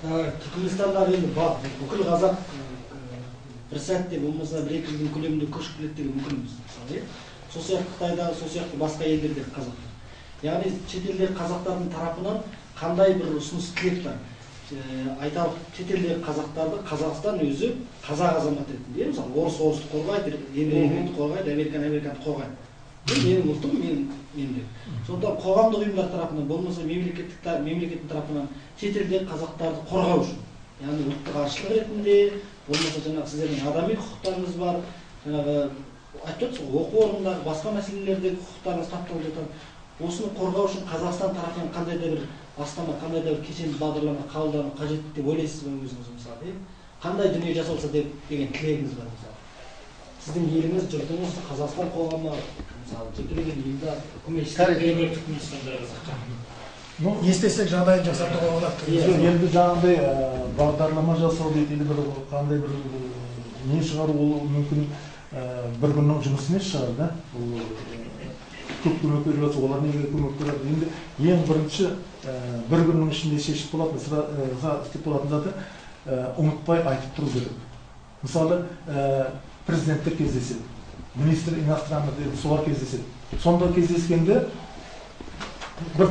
Түркменстандағы енді бүкіл қазақ бір сәтте болмаса бір екі жылдың көлемінде көшіп келеді деген мүмкінбіз. Мысалы, сол сияқты Қытайда, сол сияқты басқа елдерде қазақтар. Яғни шетелдегі қазақтардың тарапынан қандай бір ұсыныс тілек бар? Айталық шетелдегі қазақтарды Қазақстан өзі қазақ азаматы ретінде, мысалы орысты қорғайды, еврейді қорғайды, американды қорғайды. Менің ұлтым, менде. Сонда қоғамдық ұйымдар тарапынан, болмаса мемлекеттің тарапынан шетелдегі қазақтарды қорғау үшін, яғни ұлттық азшылық ретінде, болмаса жаңағы сіздердің адами құқықтарыңыз бар, жаңағы айтып отырсыз, оқу орнындағы басқа мәселелердегі құқықтарыңыз тапталып жатады. Осыны қорғау үшін Қазақстан тарапынан қандай да бір бастама, қандай да бір кешенді бағдарлама қабылдану қажет деп ойлайсыз ба өзіңіз, мысалы? Қандай дүние жасалса деген тілегіңіз бар, мысалы? Сіздің еліңіз, жұртыңыз, Қазақстан қоғамы, мысалы, жекелеген ұйымдар, үкімет естесек жағдайын жасатуға болады. Енді жаңағыдай бағдарлама жасау дейді, бір қандай бір не шығару ол мүмкін бір күннің жұмысы емес шығар да. Көп көмек беріп жатса, олар неге көмек береді? Енді ең бірінші бір күннің ішінде шешіп болатын заты ұмытпай айтып тұру керек. Мысалы, президенттер кездеседі, министр иностранных дел, солар кездеседі. Сонда кездескенде бір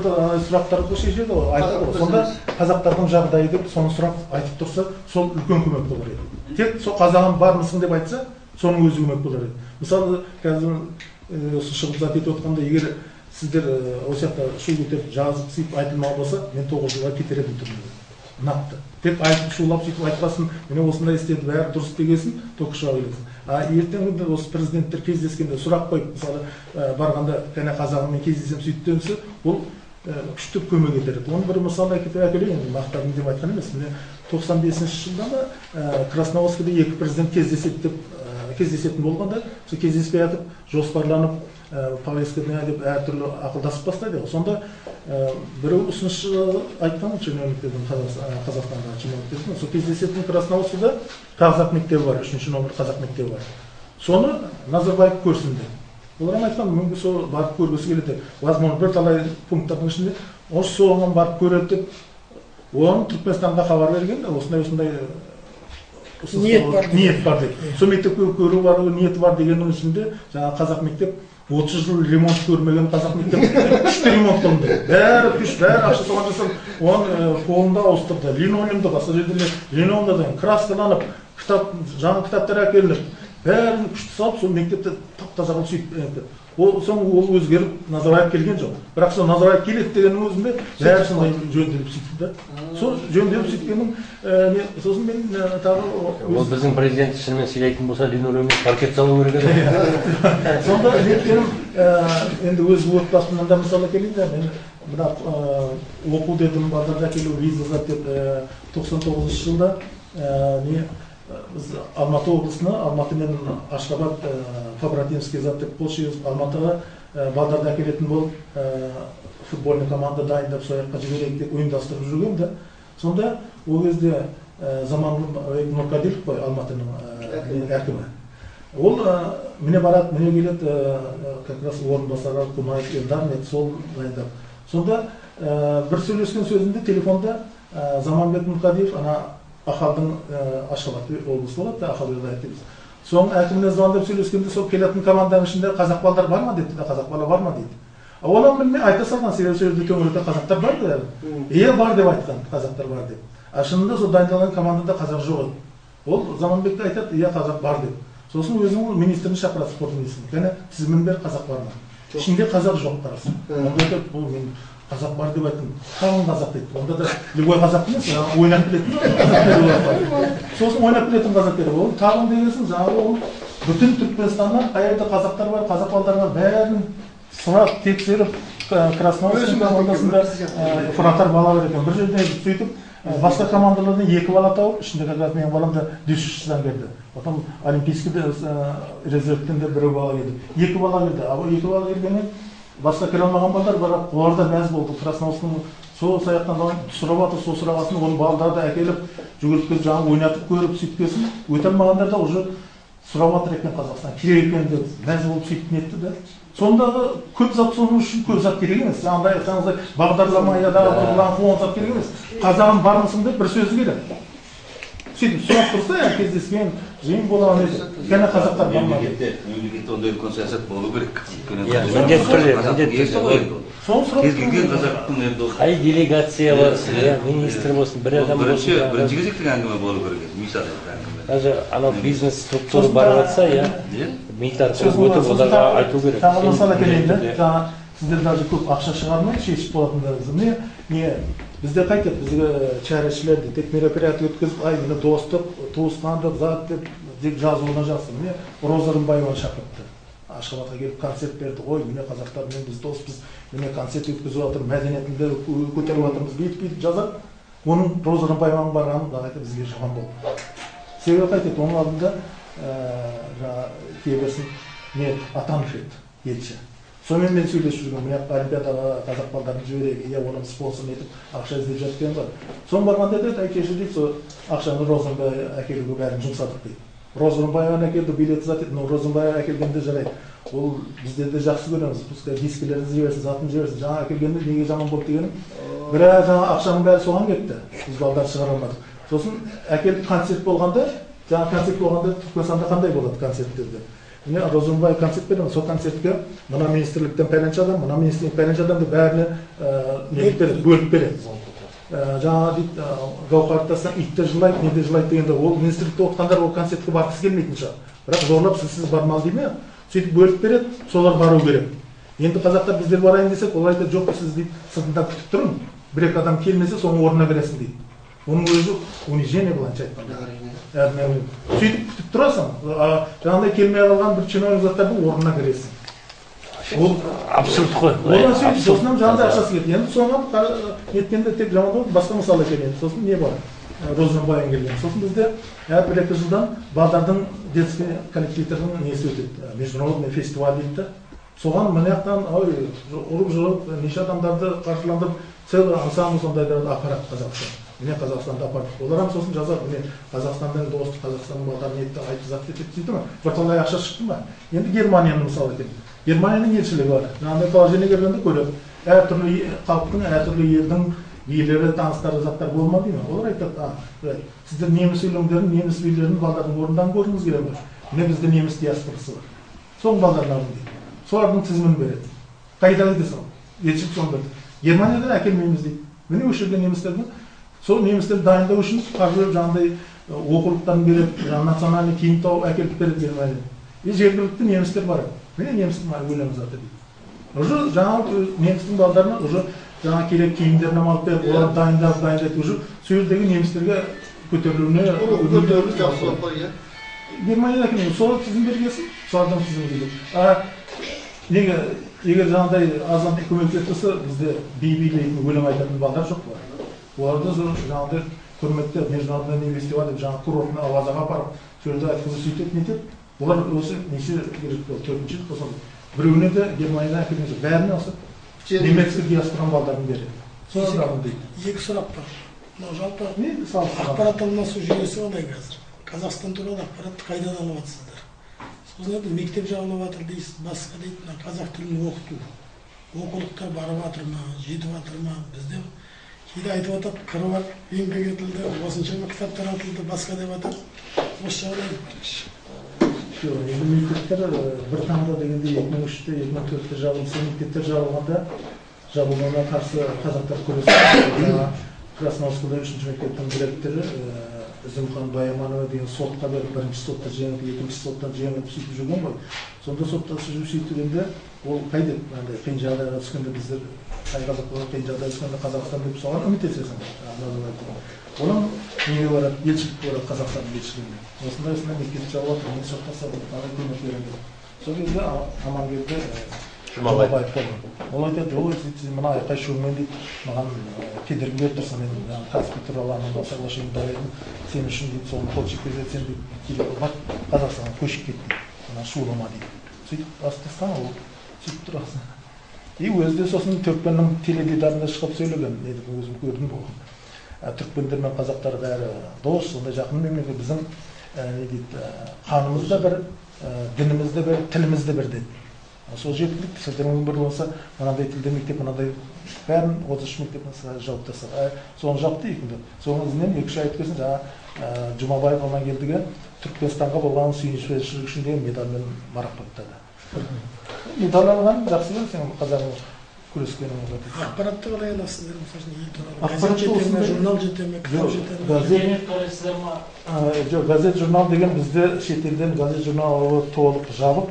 сұрақтар шешеді, айтады. Сонда қазақтардың жағдайы деп соны сұрақ айтып тұрса, сол үлкен көмек болар еді. Тек сол қазағым бармысың деп айтса, соның өзі көмек болар еді. Мысалы, қазір осы шығып зат етіп отқанда, егер сіздер осы жақта шу көтеріп жазып сөйтіп айтылмау болса, мен 9 жылға кетер едім түрмеге. Нақты. Тек айтып шулап сөйтіп айтпасын, міне осындай істеді, бәрі дұрыс дегесін, токшыға келесін. Ертеңінде осы президенттер кездескенде сұрақ қойып, мысалы барғанда кәне қазағыммен кездесем сөйттенсе, ол күштеп көмек етеді. Оны бір мысал әкелейін, мақтадым деп айтқан емес. Міне 95-ші жылда Красноярскіде екі президент кездесетін болғанда, сол кездеспей атып, жоспарланып, повестканы деп әртүрлі ақылдасып бастайды. Сонда біреу ұсыныс айтқан чиновниктердің Қазақстандағы чиновниктердің, сол кездесетін Красноярскіде қазақ мектебі бар, 3-ші номер қазақ мектебі бар. Соны Назарбаев көрсінді. Олар айтқан, мүмкін сол барып көргісі келеді. Возможно, бір талай пункттардың ішінде, осы соған барып көреді деп, оған Түркменстанға хабар берген, осындай ниет бар деп. Сол мектепке көру бар, ниеті бар дегеннің ішінде, жаңа қазақ мектеп 30 жыл ремонт көрмеген қазақ мектеп күшті ремонт қылынды. Бәрі күш, бәрі ақша соған жасап, оны қолында ауыстырды. Линолеумды басқа жерде линолеумдан краскаланып, жаңа кітаптар әкелініп, бәрін күшті салып, сол мектепті тап-таза қылып сөйтіп. Соң ол өзгеріп Назарбаев келген жоқ. Бірақ сол Назарбаев келеді дегеннің өзінде бәрі сондай жөнделіп сөйтті да. Сол жөнделіп сөйткеннің сосын мен тағы ол біздің президент шынымен сөйлейтін болса, линолеуммен паркет салу керек еді. Сонда жеткенім енді өз отбасымнан да мысалы келейін да, мен мына оқу дедім, базарда келу визаға деп 99 жылда біз Алматы облысына, Алматы мен Ашхабад, Фабратинский зат деп Полшиев Алматыға балдарды әкелетін болып, футбольный команда дайындап сояққа жіберейік деп ұйымдастырып жүрген да. Сонда ол кезде Заманғұл Нұрқадилов қой, Алматының әкімі. Ол міне барады, міне келеді, как раз орынбасары Кунаев Елдармет сол дайындап. Сонда бір сөйлескен сөзінде телефонда Заманбек Нұрқадилов Ахалдың Ашхабад облысы болады, Ахалда айтеміз. Соң әкіміне звондап сөйлескенде, сол келетін команданың ішінде қазақ балдар бар ма дейді, қазақ бала бар ма дейді. Оны білмей айта салған, себебі сол жерде төңіректе қазақтар бар деді. Бар деп айтқан, қазақтар бар деп. Шынында сол дайындалған командада қазақ жоқ еді. Ол Заманбекке айтады, қазақ бар деп. Сосын өзінің министрін шақырады, спорт министрін. Кәне тізімін бер, қазақ бар ма? Ішінде қазақ жоқ қарасы. Онда айтады, бұл мен қазақ бар деп айттым. Қалың қазақ дейді. Онда да любой қазақ емес, ойнап білетін. Сосын ойнап білетін қазақ деді. Ол қалың дегенсің, жаңағы ол бүтін Түркменстаннан қайда қазақтар бар, қазақ балдар бар, бәрін сұрап тексеріп, Красноярский командасында фронтар бала бар екен. Бір жерде сөйтіп, басқа командалардан 2 бала тауып, ішінде қазақ менің балам да 500-шыдан берді. Потом олимпийский резервтен де 1 бала келді. 2 бала келді. А 2 бала келгеннен басқа кіре алмаған балдар, бірақ олар да мәз болды. Красноярскінің сол саяқтан сұрап атыр, сол сұрағасын, оның балдарды әкеліп, жүгіріп келіп, жаңағы ойнатып көріп, сөйткесін. Өте алмағандар да уже сұрап жатыр екен Қазақстан керек екен деп мәз болып сөйтіп нетті да. Сондағы көп зат соның үшін көп зат керек емес. Андай айтсаңыздай бағдарламадағы бір фон зат керек емес. Қазағым бармысың деп бір сөзі керек. Сөйтіп сұрап тұрса, кездескен жиын болған еді. Гана қазақтар бармады. Мемлекетте ондай үлкен саясат болу керек. Қай делегация болсын, министр болсын, бір адам болсын. Бірінші кезектегі әңгіме болу керек. Мысалы әңгіме. Даже анау бизнес структура барып жатса, миллиард өтіп оларға айту керек. Тағы мысалы келейді, сіздер даже көп ақша шығармай шешіп болатындарыңыз. Не бізде қайтеді, бізге чәрішілерді тек мероприятие өткізіп, ай мені достық, туысқандық, зат деп жазуына жазсын. Міне Роза Рымбаеваны шақыртты. Ашхабадқа келіп концерт берді. Ой, міне қазақтармен біз доспыз, міне концерт өткізіп жатыр, мәдениетімді көтеріп жатырмыз, бүйтіп жазады. Оның Роза Рымбаеваның барғанын да қайтып бізге жаман болды. Себебі қайтеді, оның алдында кейбірсін Атанов еді, елші. Сонымен мен сөйлесіп жүрген, міне Олимпиадаға қазақ балдарын жіберейік, оның спонсорын етіп ақша іздеп жатқан бар. Соң барғанда деді, әкеші дейді, сол ақшаны Розенбай әкелуге бәрін жұмсадық дейді. Розенбайға әкелді, билет зат еді, но Розенбайға әкелгенде жарайды. Ол біздерді жақсы көреміз, пускай дискілерді жіберсін, затын жіберсін. Жаңа әкелгенде неге жаман болды дегенім, бірақ жаңа ақшаның бәрі соған кетті. Біз балдар шығара алмадық. Сосын әкеліп концерт болғанда, жаңа концерт болғанда Түркменстанда қандай болады концерттерде? Міне Розенбай концерт беремін, сол концертке мына министрліктен пәленші адам, мына министрліктен пәленші адамды бәріне бөліп береді. Жаңа дейді, гауһартастан итті жылайды, неде жылайды дегенде, ол министрлікте оқығандар ол концертке барғысы келмейтін шығар. Бірақ зорлап сіз бармал дей ме? Сөйтіп бөліп береді, солар бару керек. Енді қазақтар біздер барайын десек, олар айтады, жоқ, сіз дейді, сыртында күтіп тұрың, бір-екі адам келмесе, соның орнына кіресің дейді. Оның өзі унижение былайша айтқанда. Сөйтіп күтіп тұрасың, жаңағыдай келмей қалған бір чиновник заттардың орнына кіресің. Ол абсурд қой. Одан сөйтіп, сосын жаңағыдай ақшасы кетті. Енді соңғы неткенде тек жаман болды, басқа мысал келеді. Сосын не бар? Розенбайын келген. Сосын бізде әр бір-екі жылдан балдардың детский коллективтердің несі өтеді. Международный фестиваль дейді. Соған мынаяқтан ұрып-жұрып, неше адамдарды қаржыландырып, целый ансамбль сондайларды апарат Қазақстан. Міне Қазақстанда апарды. Олар сосын жазады, міне Қазақстанның досты, Қазақстанның балдарын етті, айтты зат етіп сөйті ма? Бірталай ақша шықты ма? Енді Германияны мысалы екен. Германияның елшілігі бар. Жаңағыдай положение келгенде көреді. Әртүрлі халықтың, әртүрлі елдің билері, таныстары, заттар болмады ма? Олар айтады, сіздер неміс өлеңдерін, неміс билерін балдардың орындан көріңіз керек бар. Міне бізде неміс диаспорасы бар. Соң балдарын алың дейді. Солардың тізімін береді. Қайдағы десің? Елшілік соңда. Германиядан әкелмейміз дейді. Міне осы жерде немістердің сол немістерді дайындау үшін қаржы жаңағыдай оқулықтарын береді, национальный киім тауып әкеліп береді Германиядан. Жергілікті немістер бар. Міне немістің өлеңі заты дейді. Уже жаңағы немістің балдарына уже жаңа керек киімдерін алып беріп, олар дайындап, уже сол жердегі немістерге көтерілуіне Германияда кім? Сол тізім бергесін, солардан тізім дейді. Егер жаңағыдай азамат көмектессе, бізде би-билейтін өлең айтатын балдар жоқ бар. Оларды жаңағыдай көрмекте международный фестиваль деп жаңағы курортына Авазаға барып, сөйледі айтқызы сөйтіп нетіп, олар осы неше керек болды, төртінші қосын. Біреуіне де Германиядан әкелген жоқ. Бәріне осы немецкий диаспоран балдарын береді. Солардың дейді. Екі сұрақ бар. Жалпы ақпарат алмасу жүйесі қандай қазір? Қазақстан туралы ақпаратты қайдан алып жатсыздар? Сосын мектеп жағына жатыр дейсіз, басқа дейді, қазақ тілін оқыту. Оқулықтар барып жатыр ма, жетіп жатыр ма? Бізде кейде айтып жатады, қыры бар, еңбек етілді, осыншама кітаптар атылды, басқа деп жатыр. Осы жағдай. Енді мектептер бір таңда дегенде 2003-те, 2004-те жабылса, мектептер жабылғанға қарсы қазақтар күресті. Красноярскіде 3-ші мектептің директоры Үзімхан Баяманова деген сотқа беріп, бірінші сотта жеңіп, екінші соттан жеңіп сөйтіп жүрген ғой. Сонда сотта сөйтігенде ол қайды, қиын жағдайға түскенде біздер қай қазақ болған қиын жағдайға түскенде Қазақстан деп соған үміт етесің. Оның неге барады, елшілікке барады Қазақстанның елшілігіне. Осындай мектеп жауып жатыр, мен соттаса бұлықтағы көмек беремін. Сол кезде Амангелді Жұмабаев болған. Ол айтады, жол сіз мына айқай шумен дейді, маған кедергі беріп тұрсың, мен Каспий туралы анандай соглашение дайындадым, сен үшін дейді, соны қол жеткізеді, сен дейді, Қазақстанға көшіп кет дейді, мына шулама дейді. Сөйтіп астастан ол сөйтіп тұрасың. И өзі де сосын Түркменнің теледидарында шығып сөйлеген, өзім көрдім болған. Түркмендер мен қазақтар бәрі дос, сондай жақын мемлекет. Біздің не дейді, қанымыз да бір, дініміз де бір, тіліміз де бір деді. Сол жеткілікті. Сіздердің бір болса, мынандай тілде мектеп, мынандай бәрін 33 мектептен жауып тастады. Соны жапты екінді. Соның ізінен 2-3 ай өткесін жаңа Жұмабаев Амангелдіге Түркменстанға болған сүйіспеншілік үшін деген медальмен марапаттады. Медаль алған жақсы ғой, сен қазағың күрескенің. Ақпаратты қалай аласыздар, мысалы ел туралы? Газет жете ме, журнал жете ме, кітап жете ме? Интернет қарайсыздар ма? Жоқ, газет журнал деген бізде шетелден газет журнал толық жабық.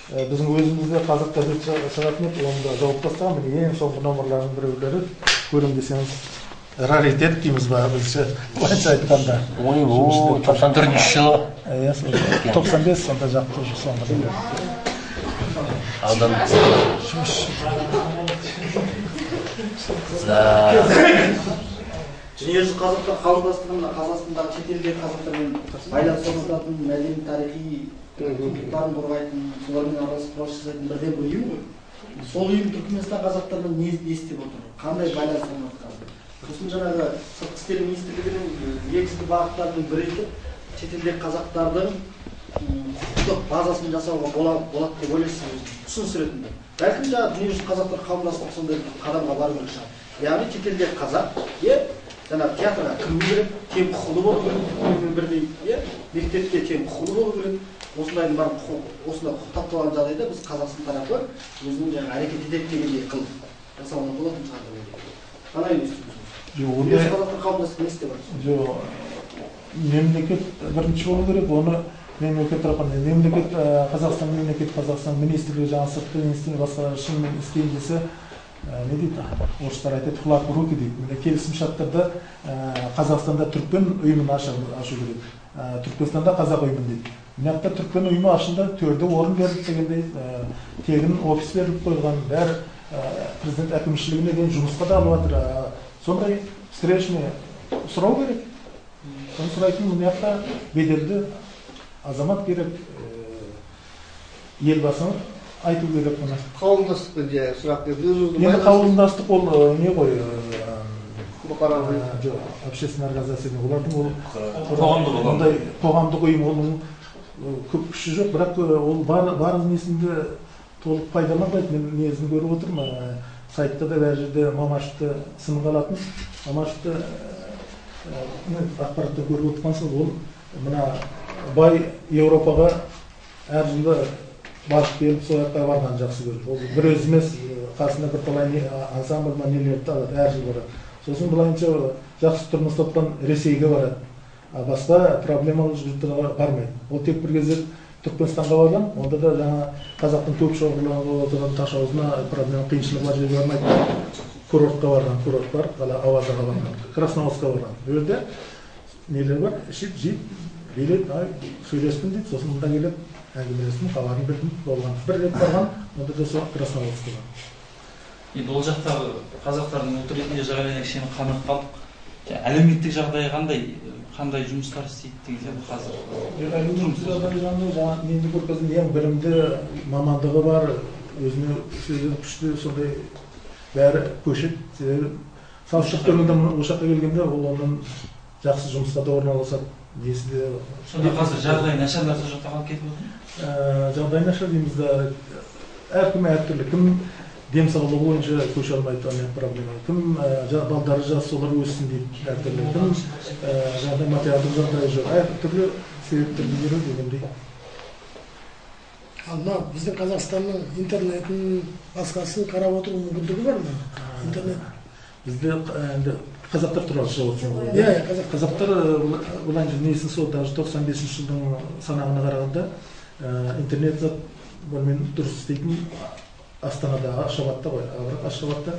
Біздің өзімізде қазақ газет шығатын еді, оны да жауып тастаған. Міне ең соңғы номерлардың біреулері көрем десеңіз раритет дейміз ба бізде, былайша айтқанда. Ой, 94 жылы. Иә, 95 сонда жақты соңғы. Аудан. Дүниежүзілік қазақтар қауымдастығында Қазақстандағы шетелдегі қазақтармен байланыс орнататын, мәдени тарихи құндылықтарын қорғайтын, солармен араласып құрылыс жасайтын бірден бір ұйым ғой. Сол ұйым Түркменстан қазақтарынан не істеп отыр? Қандай байланыс орнатқан? Сосын жаңағы сыртқы істер министрлігінің негізгі бағыттарының бірі етіп, шетелдегі қазақтардың құқықтық базасын жасауға болады деп ойлайсыз, ұсыныс ретінде. Бәлкім жаңағы дүниежүзілік қазақтар қауымдастығы сондай қадамға бару керек шығар. Яғни шетелдегі қазақ, жаңағы театрға кіру керек, тең құқылы болу керек, бірдей, мектепке тең құқылы болу керек. Осылайдың бар осында құқық тапталған жағдайда біз Қазақстан тарапы өзінің жаңағы әрекет етеді дегендей қылып жасауына болатын шығар деп. Қалай ойлайсыз? Жоқ, ондай қазақтар қауымдастығы не істеп жатыр? жоқ, мемлекет бірінші болу керек, оны мемлекет тарапынан мемлекет Қазақстан министрлігі жаңа сыртқы министрлігі басқа шын істейін десе, не дейді, орыстар айтады, флаг в руки дейді. Міне келісім шарттарда Қазақстанда түрікмен ұйымын ашу керек. Түркменстанда қазақ ұйымын дейді. Мына түрікмен ұйымы ашында төрде орын беріліп дегендей, тегін офис беріліп қойған, бәрі президент әкімшілігіне дейін жұмысқа да алып жатыр. Сондай встречный сұрау керек. Соны сұрайтын мына беделді азамат керек, елбасыны айту керек мұны. Қауымдастық жай сұрақ берді. Енді қауымдастық ол не ғой? Жоқ, общественная организация. Олардың қоғамдық ұйым, оның көп күші жоқ, бірақ ол бар несінде толық пайдаланбайды. Мен несін көріп отырмын, сайтта да бәр жерде Мамашевты сынға алатын, Мамашевты ақпаратта көріп отырғансыз, ол мына бай Еуропаға әр жылы барып келіп, сол жаққа барған жақсы көріп. Ол бір өз емес, қасында бір талай ансамбль нелерді алады, әр жыл барады. Сосын бұлайынша жақсы тұрмыс тапқан Ресейге барады. Басқа проблемалы жұрттарға бармайды. Ол тек бір кезде Түркменстанға барған, онда да жаңа қазақтың көп шоғырланып отырған Ташауызына проблема қиыншылық бар жерге бармайды. Курортқа барған, курорт бар, Авазаға барған, Красноярскқа барған. Бұл жерде нелер бар, жиып, билет, сөйлестім дейді, сосын мұнда келіп, әңгімелестім, хабарын бердім, болған. Бір рет барған, онда да сол Красноярскқа барған. Енді ол жақтағы қазақтардың ұлт ретінде жағдайына кішкене қанық қалдық. Әлеуметтік жағдайы қандай жұмыстар істейді деген қазір? Әлеуметтік жағдайы жаңа менде көргізген ең білімді мамандығы бар, өзіне сөзден күшті сондай бәрі көшеді. Салшық көргенде осы жаққа келгенде ол оның жақсы жұмысқа да орналасады. Сонда қазір жағдайы нашарлар сол жақта қалып кетіп отыр? Жағдайы нашар дейміз да, әркім әртүрлі. Кім денсаулығы бойынша көше алмайды, ана проблема. Кім балдары жас, солар өссін дейді, әртүрлі. Кім жағдай материалдық жағдайы жоқ, әртүрлі себептерді беру дегендей. Ал мына біздің Қазақстанның интернетін басқасын қарап отыру мүмкіндігі бар ма? Интернет. Бізде қазақтар туралы шығып отырсың. Иә, қазақтар бұлайынша несін сол, даже 95 жылдың санағына қарағанда интернет мен дұрыс істейтін Астанада, Ашхабадта ғой, Ашхабадта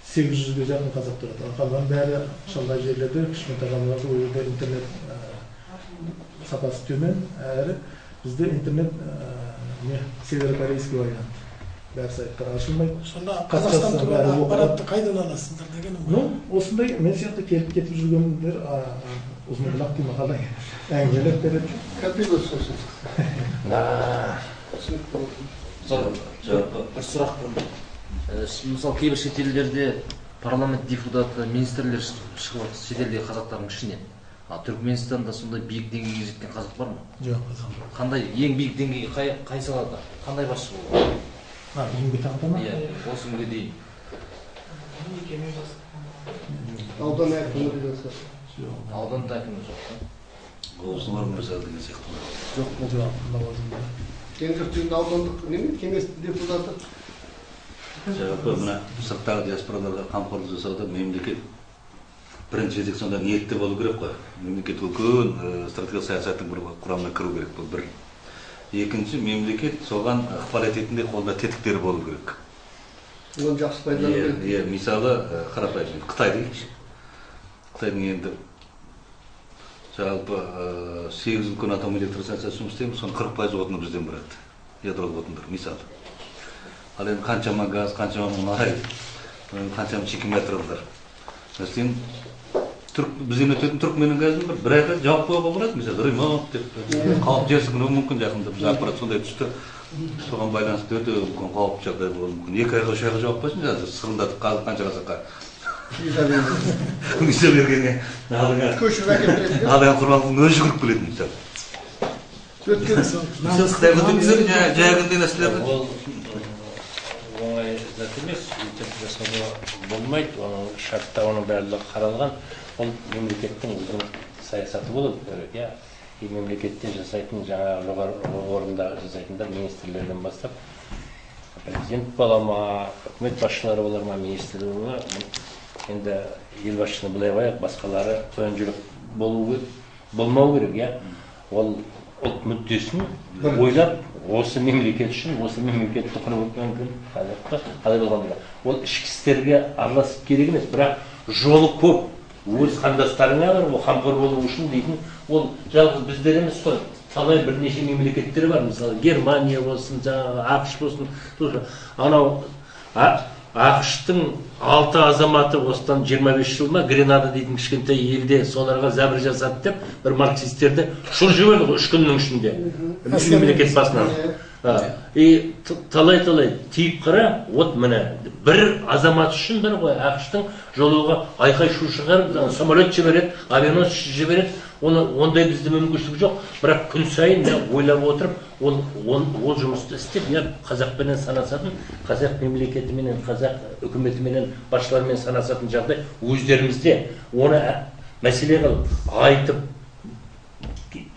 800-ге жақын қазақ тұрады. Қалған бәрі шалғай жерлерде, кішкентай қалаларда ол жерде интернет сапасы төмен, әрі бізде интернет северокорейский вариант. Бәрі сайттар ашылмайды. Сонда Қазақстан туралы ақпаратты қайдан аласыздар дегенім ғой? Осындай мен сияқты келіп кетіп жүргендер ұзын құлақ деймін, қалай әңгімелеп береді. Копилот сосын. Бір сұрақ бар. Мысалы, кейбір шетелдерде парламент депутаты, министрлер шығып жатыр шетелдегі қазақтардың ішіне. Түркменстанда сондай биік деңгейге жеткен қазақ бар ма? Жоқ. Қандай ең биік деңгей қай салада? Қандай басшы болды? Еңбек тағдырма? Иә, осы күнге дейін. Аудан әкімі деген сияқты. Ауданда әкімі жоқ та? Облыстың орынбасары деген сияқты. Жоқ, бұл лауазымда. Кеңшіліктің аудандық неме кеңестің депутаты. Жалпы мына сырттағы диаспораларға қамқорлық жасауда мемлекет бірінші жетекшісінде ниетті болу керек қой. Мемлекет үлкен стратегиялық саясаттың бір құрамына кіру керек бұл бір. Екінші, мемлекет соған ықпал ететіндей қолда тетіктері болу керек. Оны жақсы пайдалану керек. Иә, мысалы қарапайым Қытай дейікші. Қытайдың енді жалпы 8 үлкен атом электростанциясы жұмыс істейміз, соның 40% отыны бізден барады. Ядролық отындар, мысалы. Ал енді қаншама газ, қаншама мұнай, қаншама чеки материалдар. Мәселен, біз енді өтетін түркменнің газын бір айға жауып қоюға болады, мысалы, ремонт деп, қауіп жерсігіну мүмкін жақында біз ақпарат сондай түсті. Соған байланысты өте үлкен қауіпті жағдай болуы мүмкін. 2 айға 3 айға жауып қойсын, сығындатып қазып қанша қазаққа. Виза бергенге алдыға құралдың өзі жүгіріп келетін мысалы. Қытай көтермесең, жайғындай нәрселерді. Ол оңай зат емес, өйтіп жасауға болмайды. Оның шартта оның барлығы қаралған. Ол мемлекеттің өзінің саясаты болу керек, иә. Мемлекетте жасайтын жаңағы жоғары орында жасайтындар министрлерден бастап президент бола ма, үкімет басшылары болар ма, министрлер бола ма, енді ел басшыны былай қояйық, басқалары тоян жүрек болмау керек, иә. Ол ұлт мүддесін ойлап, осы мемлекет үшін, осы мемлекетті құрып өткен күн қазақта қалай болғанда. Ол ішкі істерге араласып керек емес, бірақ жолы көп. Өз қандастарыңа бар, ол қамқор болу үшін дейтін, ол жалғыз біздер емес қой. Талай бірнеше мемлекеттер бар, мысалы Германия болсын, жаңағы ақш болсын. Анау ақштың 6 азаматы осыдан 25 жыл ма Гренада дейтін кішкентай елде соларға зәбір жасады деп, бір марксистерді шұр жіберді ғой 3 күннің ішінде. Мемлекет басынан. И талай-талай тиіп қара, от міне, бір азамат үшін бір ғой, ақштың жолуға айқай-шу шығарып, самолет жібереді, авианос жібереді, ондай бізде мүмкіншілік жоқ. Бірақ күн сайын ойлап отырып, ол жұмысты істеп, қазақпенен санасатын, қазақ мемлекетіменен, қазақ үкіметіменен, басшылармен санасатын жағдай өздерімізде. Оны мәселе қылып, айтып,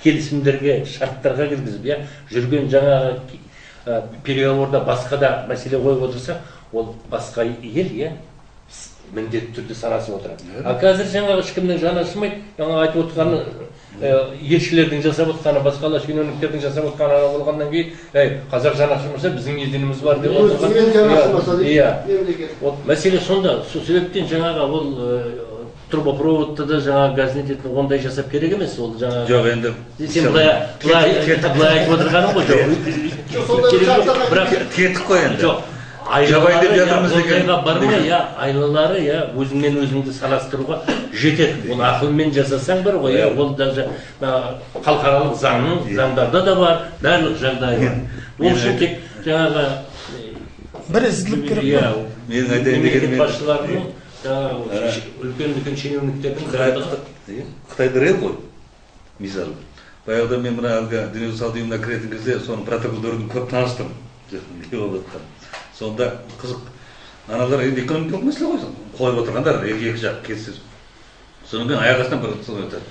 келісімдерге, шарттарға кіргізіп, жүрген жаңағы переговорда басқа да мәселе қойып отырса, ол басқа ел, міндетті түрде санасып отырады. А қазір жаңағы ешкімнің жаны ашымайды, жаңа айтып отырғаны, елшілердің жасап отырғаны, басқалар шенеуніктердің жасап отырғаны болғаннан кейін, қазақ жаны ашымаса біздің елденіміз бар деп отырған. Мәселе сонда, сол себептен жаңағы ол трубопроводты да жаңағы газнететін ондай жасап керек емес, ол жаңағы... Жоқ, енді... Сен былай айтып отырғаның ғой, жоқ. Кеттік қой енді. Жоқ. Айлалары бармай, айлалары өзіңмен өзіңді санастыруға жетеді. Ол ақылмен жасасаң бар ғой, ол даже халықаралық заңдарда да бар, барлық жағдай бар. Ол үшін тек жаңағы... Бір ізділік керек бар. Мемлекет басшыларының үлкен шенеуніктердің Қытайда рел ғой, мысалы. Баяғыда мен мына дүниежүзілік сауда ұйымына кіретін кезде соның протоколдарын көп таныстым. Сонда қызық, аналар енді экономикалық мәселе қойсын, қойып отырғандар, екі жақ келіссіз. Содан кейін аяқ астынан бір сын өтеді.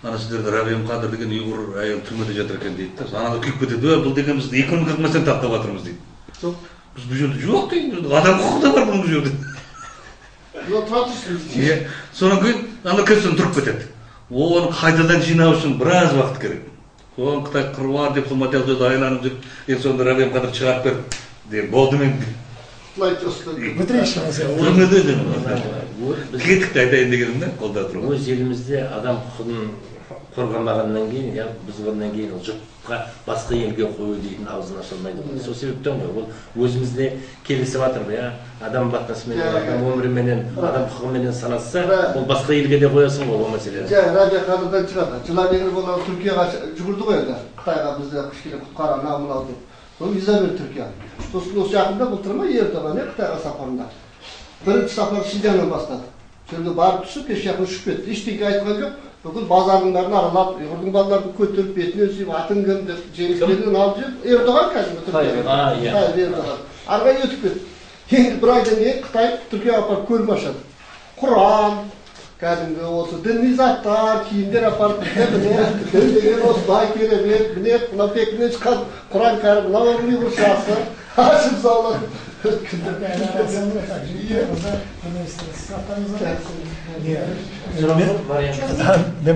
Ана сіздерді Рабиам Қадыр деген ұйғыр әйел түрмеде жатыр екен дейді. Аналар күйіп кетеді, бұл деген біз экономикалық мәселені таптап жатырмыз дейді. Біз бұл жерде жоқ дейді, адам құқығы да бар бұның жерде. Содан кейін ана көзден тұрып кетеді. Оны қайтадан жинау үшін біраз уақыт керек. Соған Қытай қыруар дипломатиялық жолда айланып жүріп, сонда Рабиам Қадыр шығарып берді. Болды мен. Бітірейші мәселе. Түрмеде демін. Кетікті айтайын дегенім да, қолда тұрып. Өз елімізде адам құқығын қорғамағаннан кейін, біз одан кейін жұртқа басқа елге қою дейтін аузын аша алмайды. Сол себептен ғой, ол өзімізде келісіп жатыр, адам батасымен, адам өміріменен, адам құқығыменен санасса, ол басқа елге де қоясың ғой, ол мәселе. Рабия Қадырдан шығады. Жыламегір болған Түркияға жүгірді ғой енді. Қытайға бізді кішкене құтқара намын деп. Ол виза берді Түркия. Сосын осы жақында былтырма ертіған Қытайға сапарында. Бірінші сапар Шинжаңнан бастады. Сонда барып түсіп, кеш жақын ұшып кетті. Ештеңе айтқан жоқ. Бүкіл базардың бәрін аралап, ұйғырдың балаларын көтеріп, бетіне сүйіп, атын кім деп, жемістерін алып жүріп, Ердоған кәдімгі Түркияға. Ердоған. Арғай өтіп кетті. Енді бір айдан кейін Қытай Түркияға апарып көрме ашады. Құран, кәдімгі осы діни заттар, киімдер апарып, міне деген осылай керемет, міне мына бетіне шыққан Құран кәрім, мына ұйғыршасы, ашып салады. Мен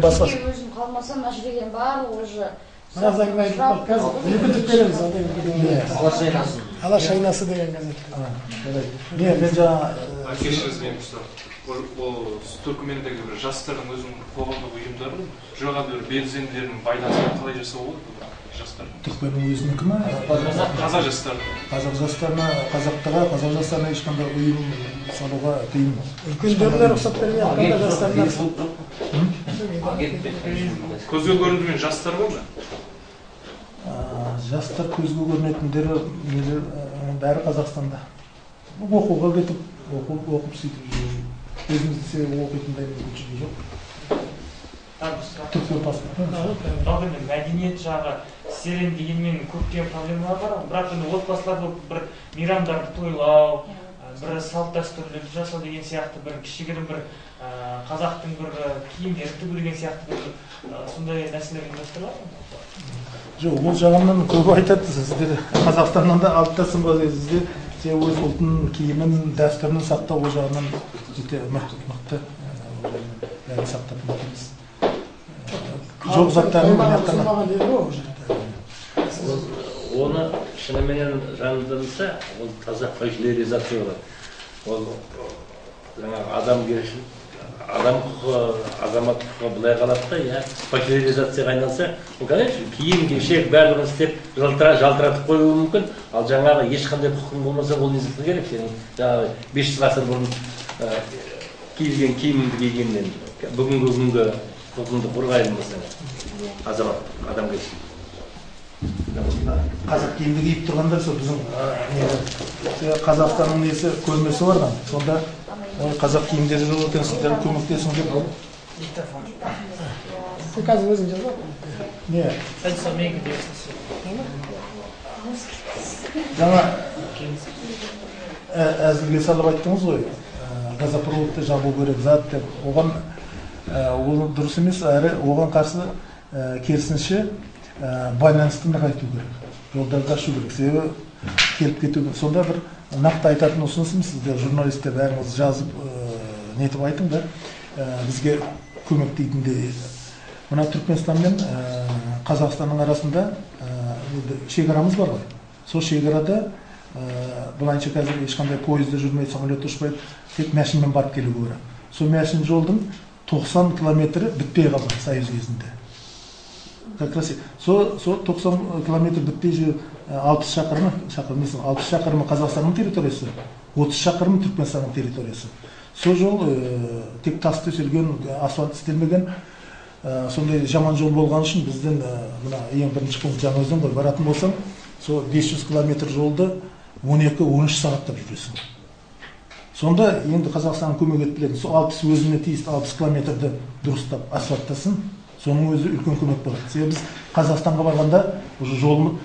басқа өзім қалмасам мәжбүрген барлығы уже біраз әңгіме айтып қазір үлкіндіп береміз алаш айнасы деген газет. мен жаңа кешіріңіз, мен ол Түркімендегі бір жастардың өзінің қоғамдық ұйымдары жоғары бір белсенділердің байланысын қалай жасауға болады жастар? Түркменнің өзінікі ма? Қазақ жастары. Қазақ жастарына, қазақ жастарына ешқандай ұйым салуға тыйым. Үлкендеріне рұқсат бермей жастарына. Көзге көрінген жастар бар ма? Жастар көзге көрінетіндері бәрі Қазақстанда. Оқуға кетіп, оқып сөйтіп жүр. Өзімізде оқитындай мүмкіншілік жоқ. Түркия паспорты. Мәдениет жағы сирен дегенмен көптеген проблемалар бар, бірақ енді отбасыларда бір мейрамдарды тойлау, бір салт дәстүрлерді жасау деген сияқты бір кішігірім бір қазақтың бір киімдерін тігу деген сияқты бір сондай нәрселер ұйымдастырылады ма? Жоқ, ол жағынан көп айтады, сіздер Қазақстаннан да алып тасың ба сіздер өз ұлтының киімін, дәстүрін сақтау ол жағынан өте мықты бәрін сақтап отырмыз. Жоқ заттарын оны шыныменен жандырылса, ол таза популяризация болады. Ол жаңағы адамгершілік, адам құқығы, азамат құқығы былай қалады да, популяризацияға айналса, ол конечно, киім кешек барлығын істеп жалтыратып қоюы мүмкін, ал жаңағы ешқандай құқың болмаса ол не керек, сенің жаңағы 500 ғасыр бұрын киілген киіміңді кигеннен бүгінгі күнгі құқыңды қорғайын болсаң азамат, адамгершілік. Қазақ киімді киіп тұрғандар сол біздің Қазақстанның несі көрмесі барған. Сонда қазақ киімдері жоқ екен, сіздер көмектесің деп ол. Сен қазір өзің жазып? Не? Сәлсәмегі жаңа әзілге салып айттыңыз ғой, газопроводты жабу керек зат деп. Оған ол дұрыс емес, әрі оған қарсы керісінше байланысты нығайту керек. Жолдарды ашу керек. Себебі келіп кету. Сонда бір нақты айтатын ұсынысым сізде журналистер бәріңіз жазып нетіп айтыңдар. Бізге көмектейтіндей. Мына Түркменстан мен Қазақстанның арасында шекарамыз бар ғой. Сол шекарада былайынша қазір ешқандай пойызда жүрмейді, самолет ұшпайды, тек мәшинмен барып келуге керек. Сол мәшин жолдың 90 километрі бітпей қалған Союз кезінде. Как раз сол 90 километр бітпей жүр 60 шақырымы Қазақстанның территориясы, 30 шақырымы Түркменстанның территориясы. Сол жол тек тас төселген, асфальт істелмеген, сондай жаман жол болған үшін бізден мына ең бірінші пункт Жаңаөзен ғой баратын болсам, сол 500 километр жолды 12-13 сағаттап жүресің. Сонда енді Қазақстанның көмек етіп білетін, сол 60 өзіне тиісті 60 километрді дұрыстап асфальттасын, соның өзі үлкен көмек болады. Себебі біз Қазақстанға барғанда уже жолымыз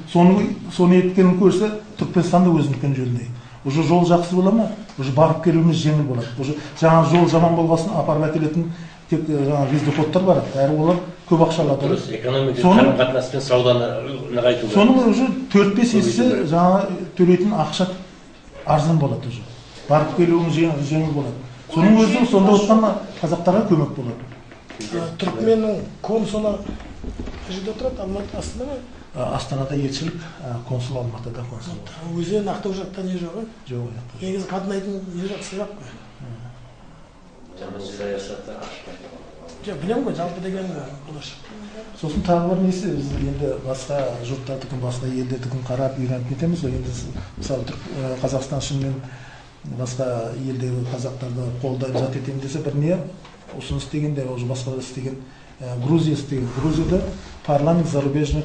соны еткенін көрсе, Түркменстанда өзінікен жөнінде. Уже жол жақсы бола ма? Уже барып келуіміз жеңіл болады. Уже жаңа жол жаман болғасын апарып әкелетін тек жаңа вездеходтар бар, әрі олар көп ақша алады. Дұрыс, экономика қарым-қатынас пен сауданы нығайту. Соның уже 4-5 есе жаңа төлейтін ақша арзан болады уже. Барып келуіміз жеңіл болады. Соның өзі сонда отқан қазақтарға көмек болады. Түркменнің консулы жерде тұрады, Алматы астында ма? Астанада елшілік, консул Алматыда консул. Өзен Ақтау жақта не жоқ? Жоқ. Негізі қатынайтын не жоқ, сырақ қой. Саясаты Жоқ, білем ғой, жалпы деген болашақ. Сосын тағы бір несі, біз енді басқа жұрттардікін, басқа елдердікін қарап үйреніп кетеміз ғой. Енді мысалы Қазақстан шынымен басқа елдегі қазақтарды қолдап зат етемін десе бір не ұсыныс дегенде, уже басқа істеген Грузия істеген. Грузияда парламент зарубежный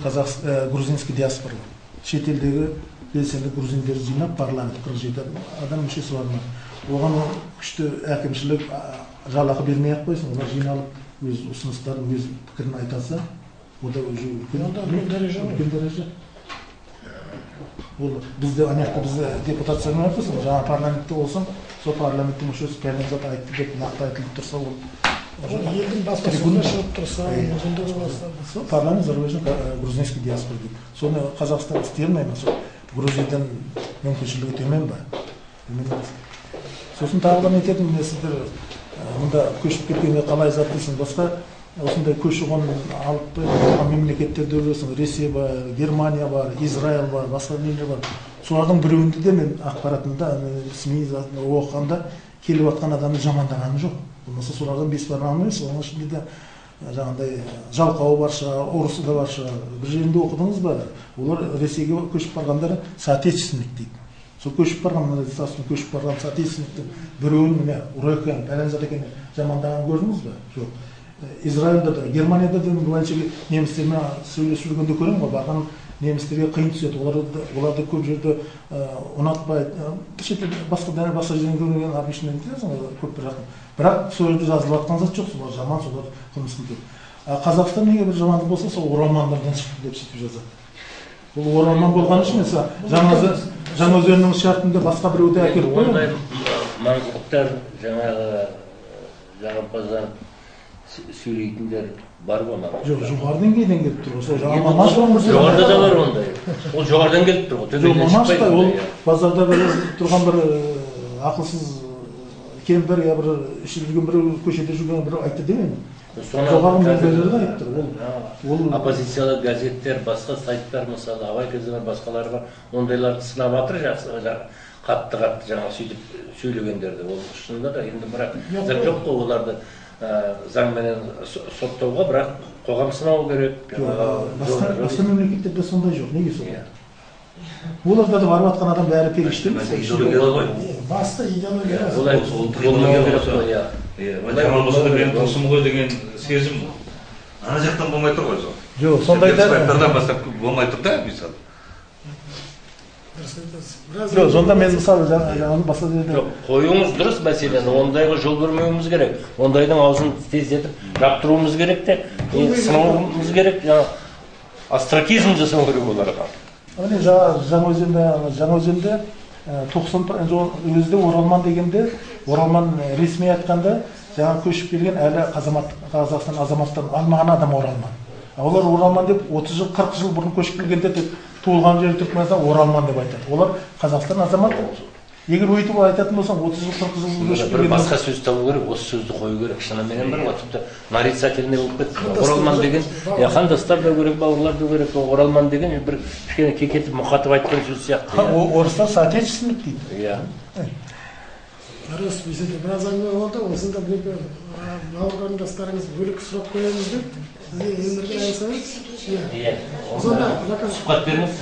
грузинский диаспора. Шетелдегі белсенді грузиндерді жинап парламент 47 адам мүшесі бар ма. Оған күшті әкімшілік жалақы бермей ақ қойсын, олар жиналып өз ұсыныстарын, өз пікірін айтаса, о да уже үлкен дәреже. Ол бізде аняқта бізде депутат sayılmıyoruz. Жаңа парламентте болсын, сол парламенттің мүшесі пәлен зат айтты деп нақты айтылып тұрса, ол елдің баспасында шығып тұрса, мүмкіндігі болса. Парламент Азербайжан грузинский диаспора дейді. Соны Қазақстан істей алмай ма? Грузиядан мүмкіншілігі төмен ба? Сосын тағы да мен айтатын, сіздер мұнда көшіп кеткенде қалай зат дейсің, басқа осындай көші-қон алып тұрған мемлекеттерде болсын, Ресей бар, Германия бар, Израиль бар, басқа мемлекеттер бар. Солардың біреуінде де мен ақпаратында, СМИ оқығанда келіп жатқан адамды жамандағаным жоқ. Болмаса солардан бесбармақ емес, оның ішінде де жаңағыдай жалқауы бар шығар, орысы да бар шығар. Bir жерінде оқыдыңыз ба? Олар Ресейге көшіп барғандар соотечественник дейді. Сол көшіп барған, көшіп барған соотечественниктің біреуін міне ұрайқан, пәлен зат екен жамандаған көрдіңіз ба? Жоқ. Израильда да, Германияда да былайша немістермен сөйлесіп жүргенде көремін ғой, барған немістерге қиын түседі. Оларды көп жерде ұнатпайды. Басқа жерден көрген обычно көп бірақ сол жерде жазылып жатқан зат жоқ, солар жаман, солар қылмысын деп. Қазақстан неге бір жамандық болса, сол оралмандардан шықты деп сөйтіп жазады. Бұл оралман болған үшін Жаңаөзеннің шартында басқа біреуді әкеліп қойды. Ондай маңғыттар жағымпаздан сөйлейтіндер бар ғой ма? Жоқ, жоғары деңгейден келіп тұр. Жоғарыда да бар ондай. Ол жоғарыдан келіп тұр ғой. Төбеден шықпайды. Ол базарда тұрған бір ақылсыз кемпір я бір ішіп жүрген бір көшеде жүрген бір айтты демеймін. Жоғары деңгейлерде айтты. Ол оппозициялық газеттер, басқа сайттар, мысалы Абай кезі бар, басқалары бар, ондайларды сынап жатыр, жақсы қатты жаңа сөйтіп сөйлегендерді. Ол шынында да енді бірақ жоқ қой оларды заңменен соттауға, бірақ қоғам сынауы керек. Басқа мемлекеттерде сондай жоқ. Неге солай? Оларда да барып жатқан адам бәрі періште емес. Басты идеология. Олай керек қой. Жаман болса да мен досым ғой деген сезім ана жақтан болмай тұр ғой. Жоқ, сондайда бастап болмай тұр да, мысалы. Жоқ, сонда мен мысалы жаңағы басқа жерде қоюыңыз дұрыс мәселені, ондайға жол бермеуіміз керек. Ондайдың аузын тездетіп жаптыруымыз керек те, сынауымыз керек, астракизм жасау керек оларға. Жаңаөзенде 90% өзде оралман дегенде, оралман ресми айтқанда жаңа көшіп келген әлі Қазақстан азаматтарын алмаған адам оралман. Олар оралман деп 30 жыл, 40 жыл бұрын көшіп келгенде туылған жері Түркменстан оралман деп айтады. Олар Қазақстан азаматы. Егер өйтіп айтатын болсаң 30 жыл, 40 жыл көшіп келген. Басқа сөз табу керек, осы сөзді қою керек. Шынымен бір тіпті нарицательный болып кетті. Оралман деген, қандастар да керек, бауырлар да керек. Оралман деген бір кішкене кекетіп мұқатып айтқан сөз сияқты. Орыстар соотечественник дейді. Иә. Арыс, бізде біраз әңгіме болды, осында бауыр қарындастарыңыз бөлек сұрақ қоямыз деп сізге өмірге аясаңыз. Иә. Сұхбат беріңіз.